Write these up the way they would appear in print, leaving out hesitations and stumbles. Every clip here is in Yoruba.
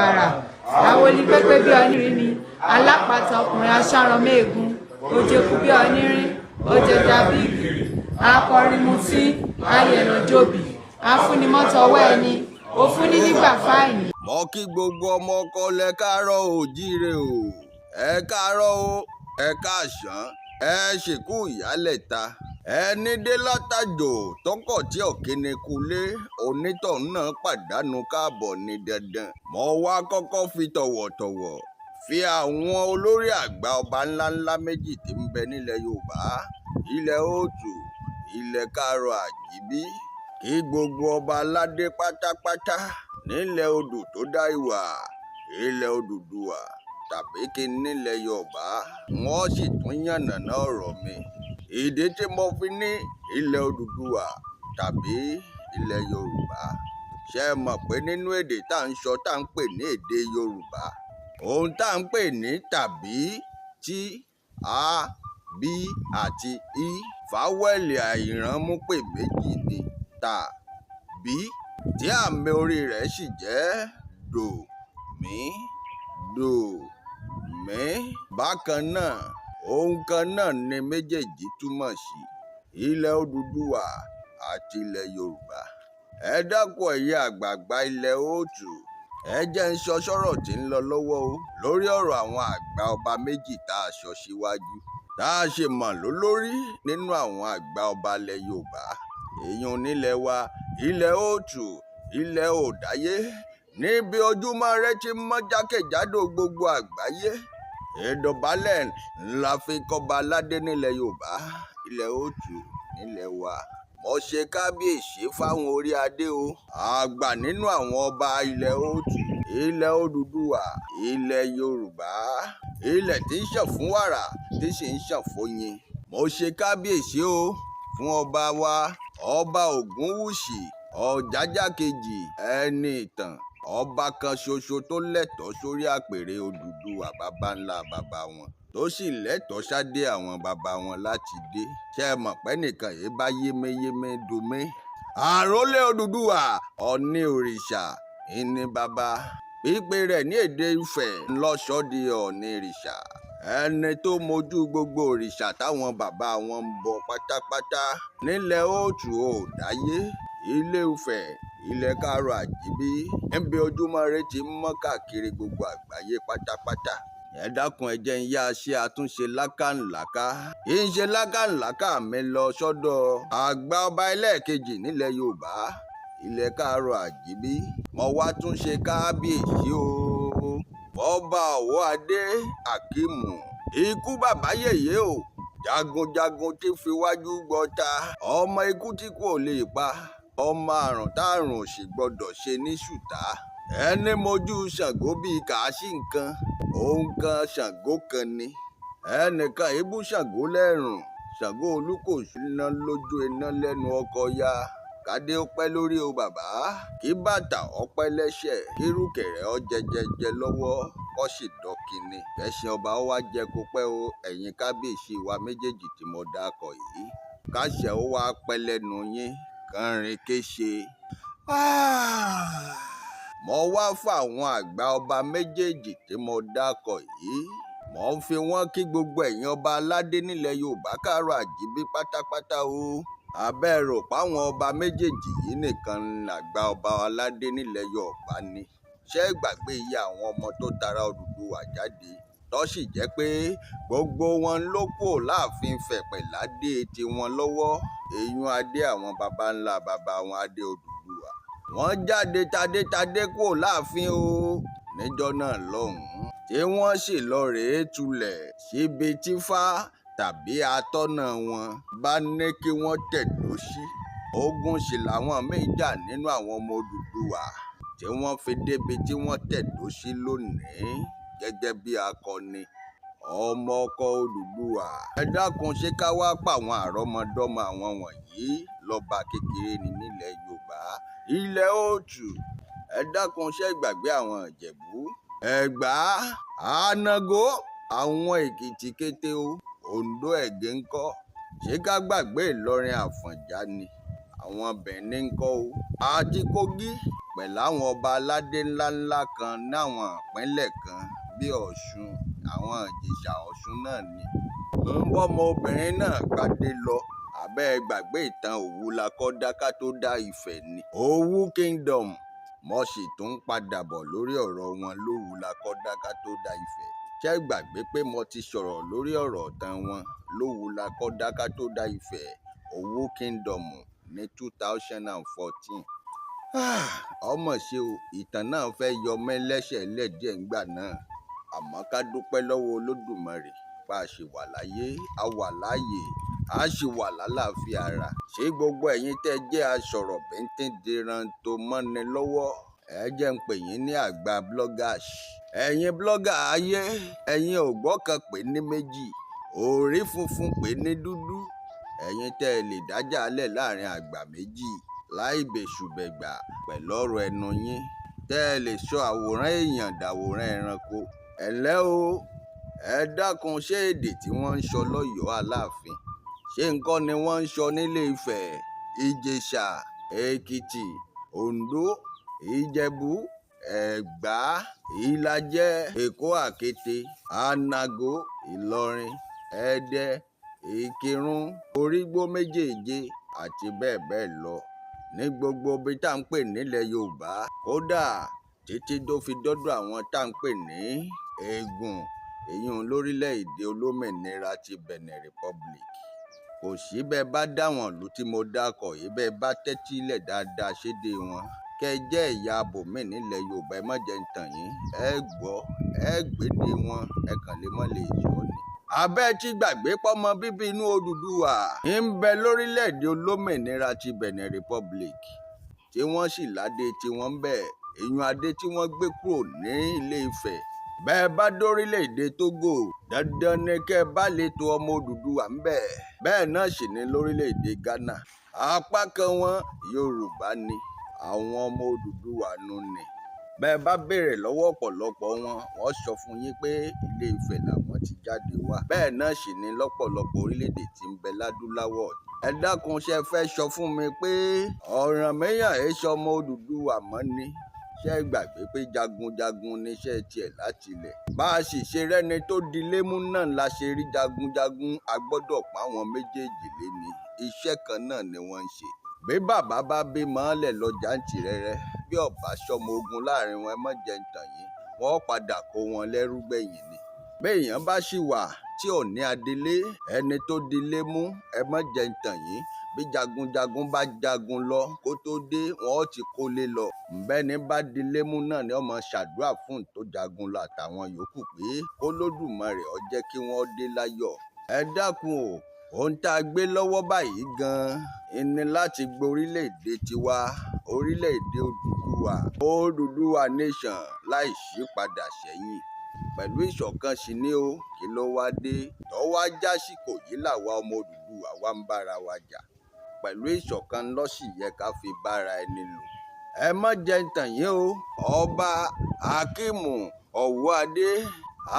Àrà àwọn olùpẹ́pẹ́ bí onírin ni alápàtà ọkùnrin aṣáranméègún òjèkú bí onírin òjèjà bí ìgìrì akọrin mutí ayẹ̀nà jòbì afúnimọ́tọwọ́ ẹni òfúnni nígbà fáìní. Mo kí gbogbo ọmọ ọkọ lẹ káàárọ̀ oòjíire o, ẹ káàárọ̀ o, ẹ káàsán, ẹ ṣèkú ìyálẹ̀ta, ẹni dé látàjò tọkọ tí ọ̀kíni kulé onítọ̀hún náà pàdánù káàbọ̀ ní dandan. Mo wá kọ́kọ́ fi tọ̀wọ̀tọ̀wọ̀ fi àwọn olórí àgbà ọba ńláńlá méjì tí ń bẹ nílẹ̀ Yorùbá, ilẹ̀ Òòtù, ilẹ̀ Káàárọ̀ Àjíbí, kí gbogbo ọba aládé pátápátá nílẹ̀ odò tó dá ìwà, ilẹ̀ Odùduwà tàbí kí nílẹ̀ Yorùbá, wọ́n sì tún yànnàná ọ̀rọ̀ mi. Ìdí tí mo fi ní ilẹ̀ Odùduwà tàbí ilẹ̀ Yorùbá, ṣé ẹ mọ̀ pé nínú èdè tá à ń sọ tá à ń pè ní èdè Yorùbá, ohun tá à ń pè ní tàbí, tí, a, bí àti í, fáwẹ́lì àìránmúpè méjì ni tàbí, tí àmì orí rẹ̀ sì jẹ́ dò mí, dò mí. Bákan náà, ohun kan náà ni méjèèjì túmọ̀ sí, ilẹ̀ Odùduwà àti ilẹ̀ Yorùbá. Ẹ dákun ẹ̀yin àgbààgbà ilẹ̀ Òòtù, ẹ jẹ́ ń sọ sọ́rọ̀ tí ń lọ lọ́wọ́ o lórí ọ̀rọ̀ àwọn àgbà ọba méjì tá a sọ síwájú, tá a ṣe mọ̀ lólórí nínú àwọn àgbà ọba ilẹ̀ Yorùbá. Èèyàn nílẹ̀ wa, ilẹ̀ Òòtù, ilẹ̀ Òdáyé, níbi ojúmọ́ rẹ ti mọ́ jákèjádò gbogbo àgbáyé. Ìdọ̀bálẹ̀ ńlá fi kọ́ba aládé nílẹ̀ Yorùbá, ilẹ̀ Òòtù nílẹ̀ wa. Mo ṣe kábíyèsí fáwọn orí adé o, àgbà nínú àwọn ọba ilẹ̀ Òòtù, ilẹ̀ Odùduwà, ilẹ̀ Yorùbá, ilẹ̀ tí ń ṣàn fún wàrà tí sì ń ṣàn fóyin. Mo ṣe kábíyèsí o fún ọba wa, ọba Ògúnwùsì Ọ̀jájá kejì ẹni ìtàn, ọba kan ṣoṣo tó lẹ́tọ̀ọ́ sórí àpèrè Odùduwà baba ńlá baba wọn, tó sì lẹ́tọ̀ọ́ sádé àwọn baba wọn láti dé. Ṣé ẹ mọ̀ pé nìkan yìí bá yéméyémé dumé? Àrólé Odùduwà Ọ̀ọ̀ni òrìṣà ìní baba, pípé rẹ̀ ní èdè Ifẹ̀ ńlọ́ṣọ́ di Ọ̀ọ̀ni ìrìṣà, ẹni tó mojú gbogbo òrìṣà táwọn bàbá wọn ń bọ pátápátá nílẹ̀ Òòtù Òdáyé, Ilé Ifẹ̀, ilẹ̀ Káàárọ̀ Àjíbí, níbi ojúmọ́ rẹ ti ń mọ́ káàkiri gbogbo àgbáyé pátápátá. Ẹ dákun ẹ jẹ́ ń yá ṣe àtúnṣe lákànláká, kì í ṣe lákànláká mi lọ sọ́dọ̀ àgbà ọba ẹlẹ́ẹ̀kejì nílẹ̀ Yorùbá, ilẹ̀ Káàárọ̀ Àjíbí. Mo wá tún ṣe kábíyèsí o ọba Ọ̀wọ́ adé Àkíìmù ikú bàbá yèyé o, jagunjagun tí fi wájú gbọ́ta, ọmọ ikú tí kò lè pa, ọmọ àrùn tárùn ò sì gbọdọ̀ ṣe ní ṣùtá, ẹni mojú Ṣàngó bíi kàásì nǹkan, òun kan Ṣàngó kan ni. Ẹnìkan èébú Ṣàngó lẹ́rùn, Ṣàngó Olúkòso iná lójú iná lẹ́nu ọkọ̀ ya. Kádé ó pẹ́ lórí o bàbá, kí bàtà ó pẹ́ lẹ́sẹ̀, kí rúkẹ̀rẹ̀ ó jẹjẹjẹ lọ́wọ́, kó sì dọ́kínni. Kẹ́sìn ọba ó wá jẹ kó pẹ́ o, ẹ̀yin kábíyèsí wa méjèèjì tí mo dákọ̀ yìí. Káṣẹ ó wá pẹ́ lẹ́nu yín, kánrin kéṣe. Mo wá fún àwọn àgbà ọba méjèèjì tí mo dákọ̀ yìí, mo ń fi wọ́n kí gbogbo ẹ̀yin ọba aládé nílẹ̀ Yorùbá Káàárọ̀ Àjíbí pátápátá o. Abẹ́ rò páwọn ọba méjèèjì yìí nìkan làgbà ọba aládé nílẹ̀ Yorùbá ni. Ṣé gbàgbé iye àwọn ọmọ tó tara Odùduwà jáde, tó sì jẹ́ pé gbogbo wọn ló kù láàfin Fẹ̀pẹ̀ládé tiwọn lọ́wọ́, èyún adé àwọn baba ńlá baba wọn adé Odùduwà. Wọ́n jáde tadétadé kù láàfin o níjọ́ náà lọ́hùn-ún, tí wọ́n sì lọ rèé tulẹ̀ síbi tífá tàbí atọ́nà wọn bá ní kí wọ́n tẹ̀dó sí. Ogun sì làwọn míì jà nínú àwọn ọmọ Odùduwà tí wọ́n fi débi tí wọ́n tẹ̀dó sí lónìí gẹ́gẹ́ bí akọni ọmọ ọkọ Odùduwà. Ẹ dákun ṣé ká wá pa àwọn àrọ́mọdọ́mọ àwọn wọ̀nyí lọ́ba kékeré ni nílẹ̀ Yorùbá, ilẹ̀ Òòtù. Ẹ dákun ṣé gbàgbé àwọn Ìjẹ̀bú, Ẹ̀gbá, Ànàgó, àwọn Èkìtì kété o, Oǹdó Ẹ̀gẹ́ ńkọ́, ṣé ká gbàgbé Ìlọrin Àfọ̀njá ni, àwọn Bẹ̀ní ńkọ́ o, àti Kógí, pẹ̀lú àwọn ọba aládé ńláńlá kan náwọn ìpínlẹ̀ kan bí Ọ̀ṣun, àwọn Ìjẹ̀ṣà Ọ̀ṣun náà ni. ń bọ́mọ obìnrin náà gbadé lọ àbẹ́ gbàgbé ìtàn Òwu la kọ́ dá ká tó dá Ifẹ̀ ni. Òwu Kingdom mo sì tún ń padà bọ̀ lórí ọ̀rọ̀ wọn lówu la kọ́ dá ká tó dá Ifẹ̀. ṣé gbàgbé pé mo ti sọ̀rọ̀ lórí ọ̀rọ̀ ọ̀tàn wọn lówu la kọ́ dá ká tó dá Ifẹ̀ Òwu Kingdom ní 2014. ọmọ ṣe o ìtàn náà fẹ́ yọ mẹ́lẹ́sẹ̀ lẹ́díẹ̀ ńgbà náà àmọ́ ká dúpẹ́ lọ́wọ́ Olódùmarè bá a ṣe wà láyé a wà láàyè a ṣì wà lálàáfíà ara. ṣé gbogbo ẹ̀yin tẹ́ jẹ́ aṣọ̀rọ̀ bíntín diran tó mọ́ni lọ́wọ́ ẹ jẹ́ ń pè yín ní àgbà bloggers. ẹ̀yin blogger ayé ẹ̀yin ò gbọ́ kan pè ní méjì òrí funfun pè ní dúdú ẹ̀yin tẹ́ ẹ lè dájà lẹ̀ láàrin àgbà méjì láì bẹ̀ṣùbẹ̀gbà pẹ̀lú ọ̀rọ̀ ẹnu yín tẹ́ ẹ lè sọ àwòrán èèyàn dàwòrán ẹranko. ẹ̀lẹ́ o ẹ dákun ṣé èdè tí wọ́n ń sọ lọ́yọ̀ọ́ Aláàfin ṣé nǹkan ni wọ́n ń sọ nílé Ifẹ̀, Ìjẹ̀ṣà, Èkìtì, Oǹdó, Ìjẹ̀bú, Ẹ̀gbá, Ìlàjẹ, Èkó Àkété, Ànàgó, Ìlọrin, Ẹdẹ, Ìkìrun, Orígbó méjèèje àti bẹ́ẹ̀ bẹ́ẹ̀ lọ ní gbogbo ibi tá à ń pè nílẹ̀ Yorùbá kódà títí tó fi dọ́dọ̀ àwọn tá à ń pè ní Ègùn èyún lórílẹ̀‐èdè olómìnira ti Benin Republic. kò sí bẹ́ẹ̀ bá dáwọn ìlú tí mo dákọ̀ yìí bẹ́ẹ̀ bá tẹ́tí lẹ̀ dáadáa sédè wọn kẹ́ ẹ jẹ́ ìyá abòmí nílẹ̀ Yorùbá ẹ má jẹ́ ń tàn yín ẹ gbọ́ ẹ gbédè wọn ẹ kàn lè mọ́ lè sọ ni. abẹ́ tí gbàgbé pọ́mọ bíbí inú Odùduwà ń bẹ lórílẹ̀‐èdè olómìnira ti Benin Republic tí wọ́n sì ládé tí wọ́n ń bẹ̀ èèyàn adé tí wọ́n gbé kúrò ní Ilé Ifẹ̀. bẹ́ẹ̀ bá dórílẹ̀‐èdè Tógò dandan ni kẹ́ ẹ bá lè to ọmọ Odùduwà ń bẹ̀. bẹ́ẹ̀ náà sì ní lórílẹ̀‐èdè Ghana apá kan wọn Yorùbá ni àwọn ọmọ Odùduwà nù ni. bẹ́ẹ̀ bá béèrè lọ́wọ́ ọ̀pọ̀lọpọ̀ wọ́n sọ fún yín pé Ilé Ifẹ̀ làwọn ti jáde wá. bẹ́ẹ̀ náà sì ní lọ́pọ̀lọpọ̀ orílẹ̀‐èdè tí ń bẹ ládúláwọ̀. ẹ dákun ṣe fẹ́ sọ fún mi pé Ọ̀rànmíyàn èso ọmọ Odùduwà mọ́ ni ṣé gbàgbé pé jagunjagun níṣẹ́ tiẹ̀ láti ilẹ̀. bá a sì ṣe rẹ́ni tó di lémú náà la ṣe rí jagunjagun a gbọ́dọ̀ pa àwọn méjèèjì lé ní iṣẹ́ kan náà ni wọ́n ń ṣe. bí bàbá bá bí mọ́lẹ̀ lọ jàǹtìrẹrẹ bí ọ̀bá sọmọ ogun láàrin wọn ẹ má jẹ́ ń tàn yín wọ́n padà kó wọn lẹ́rú gbẹ̀yìn ni. béèyàn bá sì wà tí ò ní adelé ẹni tó di lémú ẹ má jẹ́ ń tàn yín bí jagunjagun bá jagun lọ kó tó dé wọn ó ti kólé lọ. ǹbẹ́ni bá di lémú náà ni ọmọ ṣàdúrà fún tó jagun lọ àtàwọn yòókù pé k'Olódùmarè ó jẹ́ kí wọ́n dé láyọ̀. ẹ dákun o ohun tá a gbé lọ́wọ́ báyìí gan-an ni láti gbé orílẹ̀-èdè tiwa orílẹ̀-èdè Odùduwà nation láì ṣí padà sẹ́yìn pẹ̀lú ìṣọ̀kan sí ni ó kí ló wá dé tọ́wọ́ ajásìkò yìí làwa ọmọ Odùduwà wa ń bára wa jà pẹ̀lú ìṣọ̀kan lọ́sì yẹ ká fi bára ẹni lò. ẹ má jẹ́ ń tàn yín o ọba Akíìmù Ọ̀wọ́adé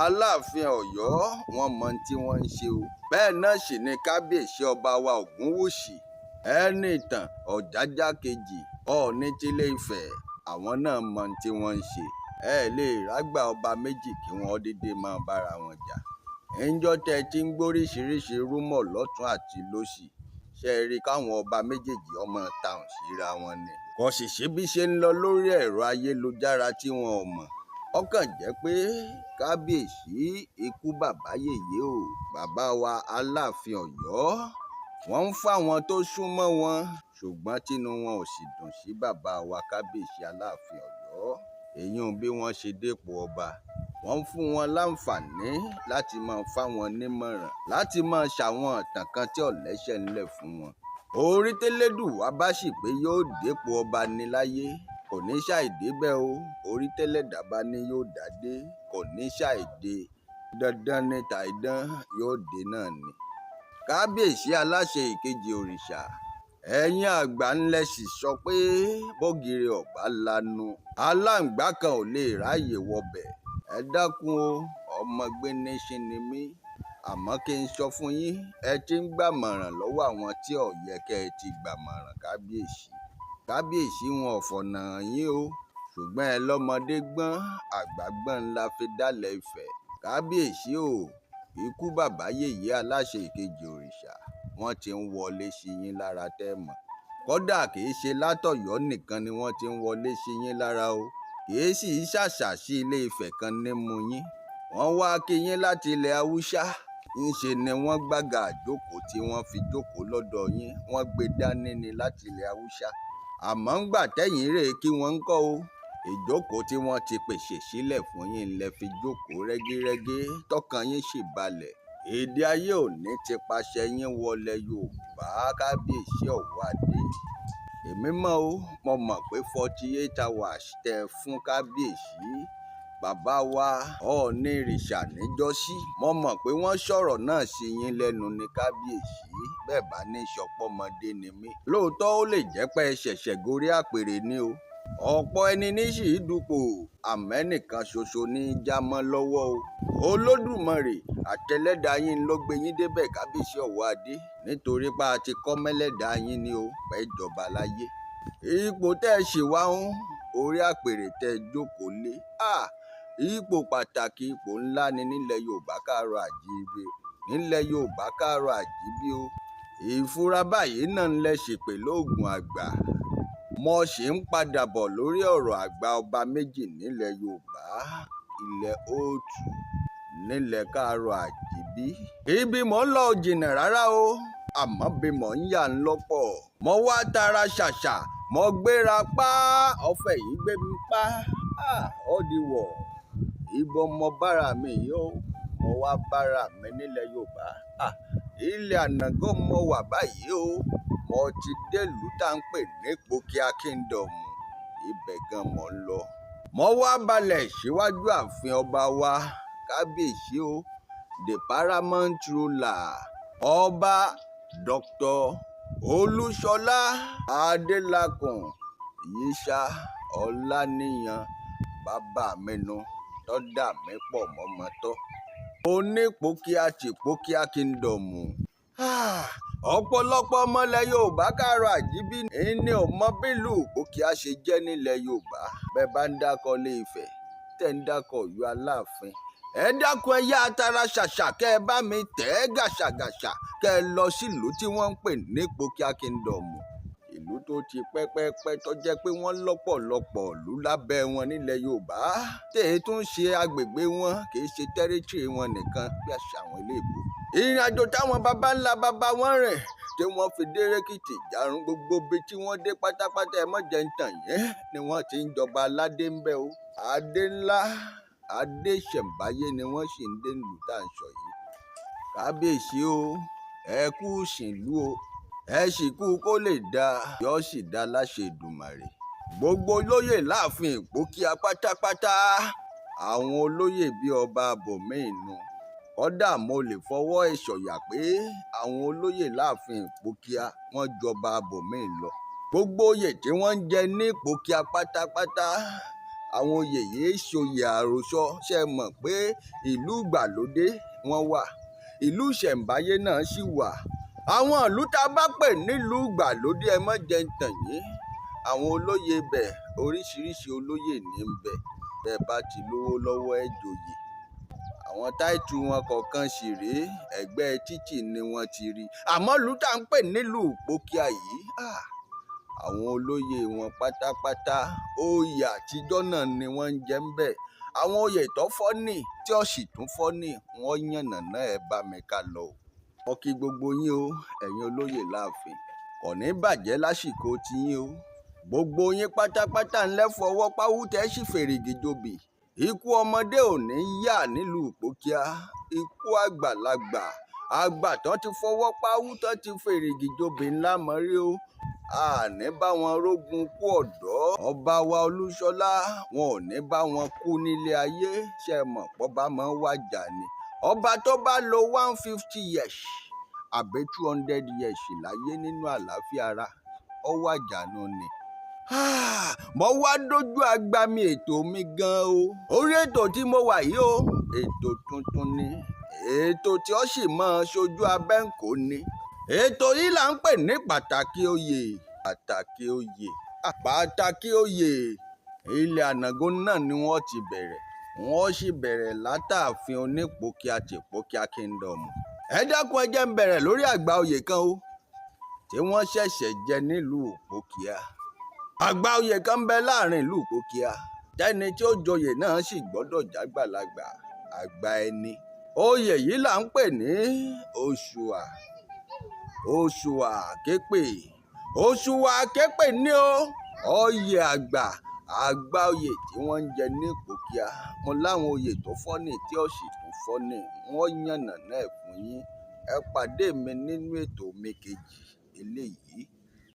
Aláàfin Ọ̀yọ́ wọn mọ tí wọ́n ń ṣe o. bẹ́ẹ̀ náà sì ni kábíyèsí ọba wa Ògúnwùsì Ẹnìtàn Ọ̀jájá kejì Ọọ̀ni tilé Ifẹ̀ àwọn náà mọ tí wọ́n ń ṣe. ẹ lè rágbà ọba méjì kí wọ́n dédé máa bára wọn jà. ńjọ́ tẹ́ ti ń gbóríṣiríṣi rúmọ̀ lọ́tún àti lósì ṣe rí káwọn ọba méjèèjì ọmọ táwọn síra wọn ni. kò sì sí bí ṣe ń lọ lórí ẹ̀rọ ayélujára tí wọn ò mọ̀. ó kàn jẹ́ pé kábíyèsí ikú bàbá yèyé o bàbá wa Aláàfin Ọ̀yọ́ wọ́n ń fáwọn tó súnmọ́ wọn ṣùgbọ́n tínú wọn ò sì dùn sí bàbá wa kábíyèsí Aláàfin Ọ̀yọ́ èyún bí wọ́n ṣe dépò ọba. wọ́n ń fún wọn láǹfààní láti máa fáwọn nímọ̀ràn láti máa ṣàwọn ìtàn kan tí ọ̀lẹ́sẹ̀ ńlẹ̀ fún wọn. orí tẹ́lẹ̀dùwà bá sì pé yóò dépò ọba ní láyé kò ní ṣàìdé bẹ́ẹ̀ o orí tẹ́lẹ̀dà bá ní yóò dádé kò ní ṣàìdé dandan ní tàìdán yóò dé náà ni. kábíyèsí aláṣẹ ìkejì òrìṣà ẹ̀yin àgbà ńlẹ̀ sì sọ pé bọ́gìrì ọ̀bá lanu aláǹgbá kan ò lè ráàyè wọbẹ̀. ẹ dákun o ọmọ gbéníṣin ni mí àmọ́ kí n sọ fún yín ẹ ti ń gbàmọ̀ràn lọ́wọ́ àwọn tí ò yẹ kẹ́ ẹ ti gbàmọ̀ràn kábíyèsí. kábíyèsí wọn ò fọ̀nà yín o ṣùgbọ́n ẹ lọ́mọdé gbọ́n àgbà gbọ́n ńlá fi dálẹ̀ Ifẹ̀. kábíyèsí o ikú bàbá yèyé aláṣẹ ìkejì òrìṣà wọ́n ti ń wọlé sí yín lára tẹ́ mọ̀. kódà kìí ṣe látọ̀yọ́ nìkan ni wọ́n ti ń wọlé sí yín lára o kìí sì í ṣàṣà sí ilé Ifẹ̀ kan ní mú yín. wọ́n wá kí yín láti ilẹ̀ haúsá ńṣe ni wọ́n gbàgà àjókòó tí wọ́n fi jókòó lọ́dọ̀ yín wọ́n gbé dání ni láti ilẹ̀ haúsá. àmọ́ ńgbà tẹ́yìn rèé kí wọ́n ń kọ́ o ìjókòó tí wọ́n ti pèsè sílẹ̀ fún yín lẹ fi jókòó rẹ́gírẹ́gí tọkàn yín sì balẹ̀. èdè ayé òní ti paṣẹ yín wọlé Yorùbá kábíyèsí Ọ̀wádé. èmi mọ̀ o mo mọ̀ pé 48 hours tẹ fún kábíyèsí bàbá wa Ọọ̀ni ìrìṣà níjọ́sí mo mọ̀ pé wọ́n sọ̀rọ̀ náà sí yín lẹ́nu ní kábíyèsí bẹ́ẹ̀ bá ní sọpọ́mọdé ni mí. lóòótọ́ ó lè jẹ́ pé ẹ ṣẹ̀ṣẹ̀ gorí àpèrè ni o ọ̀pọ̀ ẹni ní sì í dupò àmẹ́nìkan ṣoṣo ní í já mọ́ lọ́wọ́ o. Olódùmarè àtẹlẹ́dà yín ló gbé yín débẹ̀ kábíyèsí Ọ̀wádé nítorí pé a ti kọ́ mẹ́lẹ́dà yín ni o pẹ́ jọba láyé. ipò tẹ́ ẹ ṣì wá ń orí àpèrè tẹ́ ẹ jókòó lé ipò pàtàkì ipò ńlá ni nílẹ̀ Yorùbá káàárọ̀ àjíire nílẹ̀ Yorùbá káàárọ̀ àjíbí o. ìfura báyìí náà ń lẹ ṣèpè lóògùn àgbà. mo ṣì ń padà bọ̀ lórí ọ̀rọ̀ àgbà ọba méjì nílẹ̀ Yorùbá ilẹ̀ Òòtù nílẹ̀ káàárọ̀ àjíbí. ibi mò ń lọ jìnnà rárá o àmọ́ bí mò ń yà ń lọ́pọ̀. mo wá tara ṣàṣà mo gbéra pa ọ̀fẹ́ yìí gbé mi pa ó di wọ̀ ibo mo bára mi yìí o mo wá bára mi nílẹ̀ Yorùbá ilẹ̀ ànàgó mo wà báyìí o mo ti délùú tá à ń pè ní Ìpókíà Kingdom ibẹ̀ gan mo ń lọ. mo wá balẹ̀ síwájú ààfin ọba wa kábíyèsí o the paramount ruler ọba Dr. Olúṣọlá Adélakùn Yísà Ọláníyan bàbá mi nu tó dà mí pọ̀ mọ́mọ́ tọ́ onípòkíà ti Ìpókíà Kingdom. ọ̀pọ̀lọpọ̀ ọmọlẹ̀ Yorùbá káàárọ̀ àjíbí ní ò mọ bílù Ìpókíà ṣe jẹ́ nílẹ̀ Yorùbá bẹ́ẹ̀ bá ń dákọ̀ Ilé Ifẹ̀ tẹ̀ ń dákọ̀ Ọ̀yọ́ Aláàfin ẹ dákun ẹ yá tara ṣàṣà kẹ́ ẹ bá mi tẹ̀ ẹ́ gàṣàgàṣà kẹ́ ẹ lọ sílùú tí wọ́n ń pè ní Ìpókíà Kingdom ìlú tó ti pẹ́pẹ́pẹ́ tó jẹ́ pé wọ́n lọ́pọ̀lọpọ̀ ìlú lábẹ́ wọn nílẹ̀ Yorùbá tèyí tún ṣe agbègbè wọn kì í ṣe tẹ́rítírì wọn nìkan bí àṣà àwọn iléèbó. ìrìn àjò táwọn baba ńlá baba wọn rìn tí wọ́n fi dé Rẹ́kìtì Ìjàrún gbogbo bí tí wọ́n dé pátápátá ẹ mọ̀jẹ̀ ń tàn yẹn ni wọ́n ti ń jọba aládé ń bẹ o. adé ńlá adé ìṣẹ̀ǹbáyé ni wọ́n sì ń dé nílùú tá à ń sọ yìí. kábíyèsí o ẹ kú ìsìnlú o ẹ sì kú kó lè dáa yóò sì dá láṣẹ Èdùmàrè. gbogbo olóyè láàfin Ìpókíà pátápátá àwọn olóyè bíi ọba abòmíì nu kódà mo lè fọwọ́ ẹ̀ sọ̀yà pé àwọn olóyè láàfin Ìpókíà wọ́n jọba abòmíì lọ. gbogbo oyè tí wọ́n ń jẹ ní Ìpókíà pátápátá àwọn oyè yìí ṣòyè àròsọ ṣe mọ̀ pé ìlú ìgbàlódé wọ́n wà ìlú ìṣẹ̀ǹbáyé náà sì wà. àwọn ìlú tá a bá pè nílùú ìgbàlódé ẹ mọ́ jẹ́ ń tàn yín àwọn olóyè bẹ̀ oríṣiríṣi olóyè ní ń bẹ bẹ́ẹ̀ bá ti lówó lọ́wọ́ ẹ joyè. àwọn táìtù wọn kọ̀ọ̀kan sì rèé ẹ̀gbẹ́ títì ni wọ́n ti rí. àmọ́ ìlú tá à ń pè nílùú Ìpókíà yìí àwọn olóyè wọn pátápátá oyè àtijọ́ náà ni wọ́n ń jẹ ń bẹ̀. àwọn oyè tó fọ́nì tí ó sì tún fọ́nì wọ́n yànnàná ẹ̀ bá mi ká lọ. mo kí gbogbo yín o ẹ̀yin olóyè láàfin kò ní bàjẹ́ lásìkò tiyín o. gbogbo yín pátápátá ńlẹ́ fọwọ́ páwú tẹ́ sì fèrègì jòbì. ikú ọmọdé ò ní yà nílùú Ìpókíà ikú àgbàlagbà àgbà tán ti fọwọ́ páwú tán ti fèrègì jòbì ńlá mọ́rí o. àní bá wọn rógun kú ọ̀dọ́ ọba wa Olúṣọlá wọn ò ní bá wọn kú nílé ayé ṣe mọ̀ pọ́ba máa ń wájà ni. ọba tó bá lo 150 years àbí 200 years láyé nínú àlàáfíà ara ó wájà nù ni. mo wá dójú agbami ètò mi gan o. orí ètò tí mo wà yìí o ètò tuntun ni ètò tí ó sì máa ṣojú abẹ́ǹkó ni. ètò yìí là ń pè ní pàtàkì oyè. pàtàkì oyè pàtàkì oyè ilẹ̀ Ànàngó náà ni wọ́n ti bẹ̀rẹ̀ wọ́n sì bẹ̀rẹ̀ látààfin Onípòkíà tìpókíà kingdom. Ẹ dákun ẹ jẹ́ ń bẹ̀rẹ̀ lórí àgbà oyè kan o tí wọ́n ṣẹ̀ṣẹ̀ jẹ nílùú Ìpókíà. Àgbà oyè kan ń bẹ láàrin ìlú Ìpókíà tẹ́ni tí ó joyè náà sì gbọ́dọ̀ jágbàlagbà àgbà ẹni. Oyè yìí là ń pè ní Oṣùà. Oṣùà Képè. Oṣùà Képè ní oyè àgbà oyè tí wọ́n ń jẹ ní Ìpókíà. Mo láwọn oyè tó fọ́nì tí ó sì tún fọ́nì wọ́n yànnà náà fún yín. Ẹ pàdé mi nínú ètò mi kejì eléyìí.